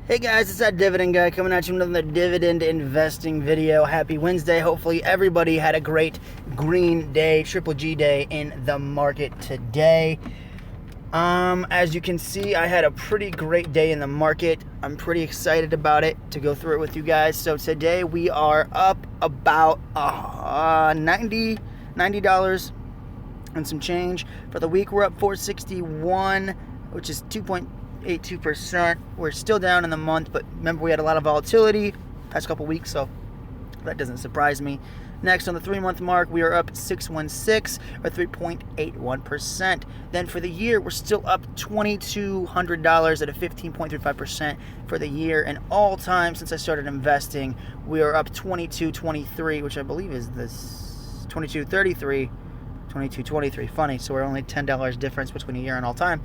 Hey guys, it's that Dividend guy coming at you with another dividend investing video. Happy Wednesday. Hopefully everybody had a great green day, triple G day in the market today. As you can see, I had a pretty great day in the market. I'm pretty excited about it to go through it with you guys. So today we are up about $90 and some change. For the week we're up 461, which is 2.82%. We're still down in the month, but remember we had a lot of volatility past couple weeks, so that doesn't surprise me. Next, on the 3-month mark, we are up 616 or 3.81%. Then for the year, we're still up $2,200 at a 15.35% for the year. And all time since I started investing, we are up 22.23, which I believe is this 22.33. 22.23. Funny, so we're only $10 difference between a year and all time.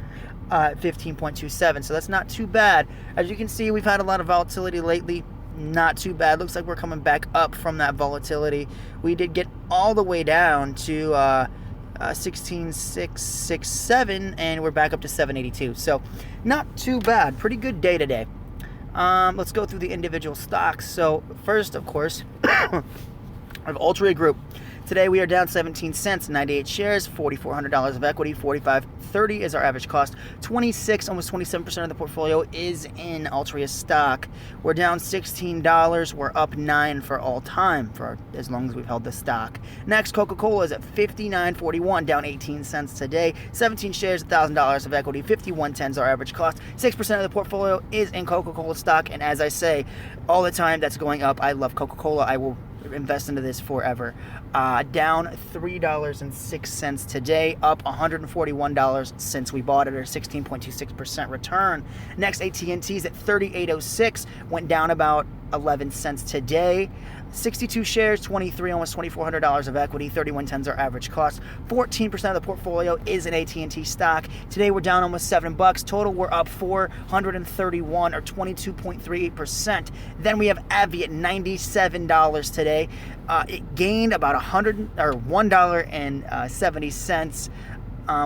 15.27, so that's not too bad. As you can see, we've had a lot of volatility lately. Not too bad. Looks like we're coming back up from that volatility. We did get all the way down to 16,667, and we're back up to 782. So not too bad. Pretty good day today. Let's go through the individual stocks. So first, of course, I have Altria Group. Today we are down 17 cents, 98 shares, $4,400 of equity, $45.30 is our average cost. 26, almost 27% of the portfolio is in Altria stock. We're down $16. We're up 9 for all time for as long as we've held the stock. Next, Coca-Cola is at $59.41, down 18 cents today. 17 shares, $1,000 of equity, $51.10 is our average cost. 6% of the portfolio is in Coca-Cola stock, and as I say all the time, that's going up. I love Coca-Cola. I will invest into this forever. Down $3.06 today, up $141 since we bought it, or 16.26% return. Next, AT&T is at $38.06, went down about 11 cents today. 62 shares, 23, almost $2,400 of equity, 31.10 our average cost. 14% of the portfolio is in AT&T stock. Today we're down almost $7. Total we're up 431 or 22.38%. Then we have AbbVie at $97 today. It gained about $1.70.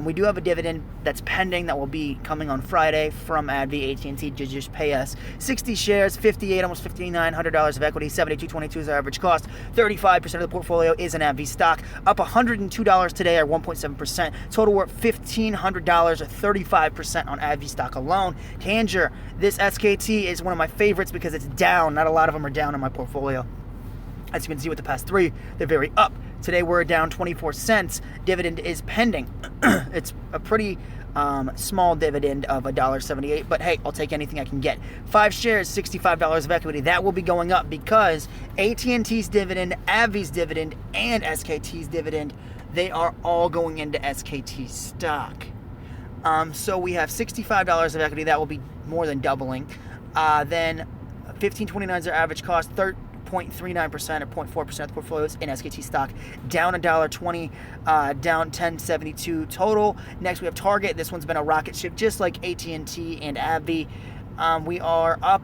We do have a dividend that's pending that will be coming on Friday from AbbVie. AT&T did just pay us 60 shares, 58, almost $5,900 of equity, 72.22 is our average cost. 35% of the portfolio is in AbbVie stock, up $102 today or 1.7%. Total we're at $1,500 or 35% on AbbVie stock alone. Tanger, this SKT is one of my favorites because it's down. Not a lot of them are down in my portfolio. As you can see with the past three, they're very up. Today we're down 24 cents. Dividend is pending. It's a pretty small dividend of $1.78, but hey, I'll take anything I can get. 5 shares, $65 of equity. That will be going up because AT&T's dividend, AbbVie's dividend, and SKT's dividend, they are all going into SKT stock. So we have $65 of equity. That will be more than doubling. Then $15.29 is our average cost. 0.39% or 0.4% of the portfolio is in SKT stock, down $1.20, down $10.72 total. Next we have Target. This one's been a rocket ship just like AT&T and AbbVie. We are up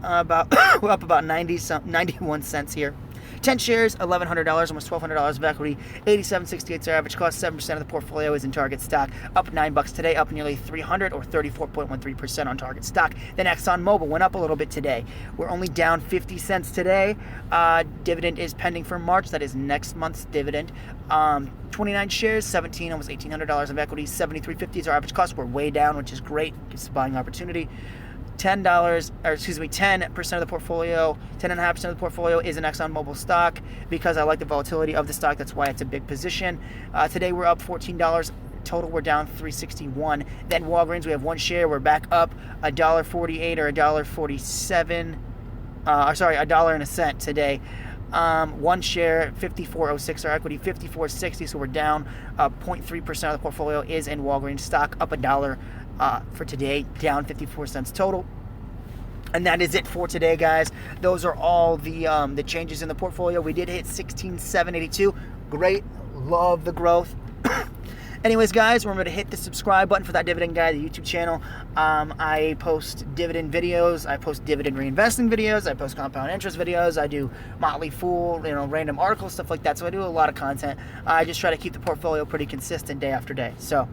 about we're up about 91 cents here. 10 shares, $1,100, almost $1,200 of equity, $87.68 is our average cost. 7% of the portfolio is in Target stock, up $9 today, up nearly 300 or 34.13% on Target stock. Then ExxonMobil went up a little bit today. We're only down 50 cents today. Dividend is pending for March. That is next month's dividend. 29 shares, 17, almost $1,800 of equity, $73.50 is our average cost. We're way down, which is great. Gives us a buying opportunity. 10% of the portfolio, 10.5% of the portfolio is in ExxonMobil stock because I like the volatility of the stock. That's why it's a big position. Today we're up $14. Total we're down $3.61. Then Walgreens, we have 1 share. We're back up $1.48 or $1.47. $1.01 today. 1 share, $54.06 our equity, $54.60, so we're down 0.3% of the portfolio is in Walgreens stock, up $1 for today, down 54 cents total. And that is it for today, guys. Those are all the changes in the portfolio. We did hit 16,782. Great. Love the growth. Anyways, guys, remember to hit the subscribe button for that Dividend Guy, the YouTube channel. I post dividend videos. I post dividend reinvesting videos. I post compound interest videos. I do Motley Fool, random articles, stuff like that. So I do a lot of content. I just try to keep the portfolio pretty consistent day after day. So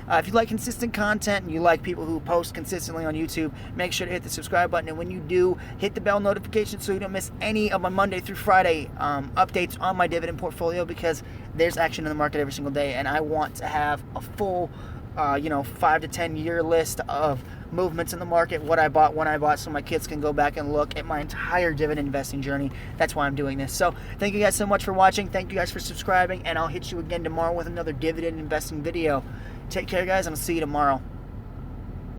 If you like consistent content and you like people who post consistently on YouTube, make sure to hit the subscribe button. And when you do, hit the bell notification so you don't miss any of my Monday through Friday updates on my dividend portfolio, because there's action in the market every single day, and I want to have a full 5 to 10 year list of movements in the market, what I bought, when I bought, so my kids can go back and look at my entire dividend investing journey. That's why I'm doing this. So thank you guys so much for watching. Thank you guys for subscribing, and I'll hit you again tomorrow with another dividend investing video. Take care, guys, and I'll see you tomorrow.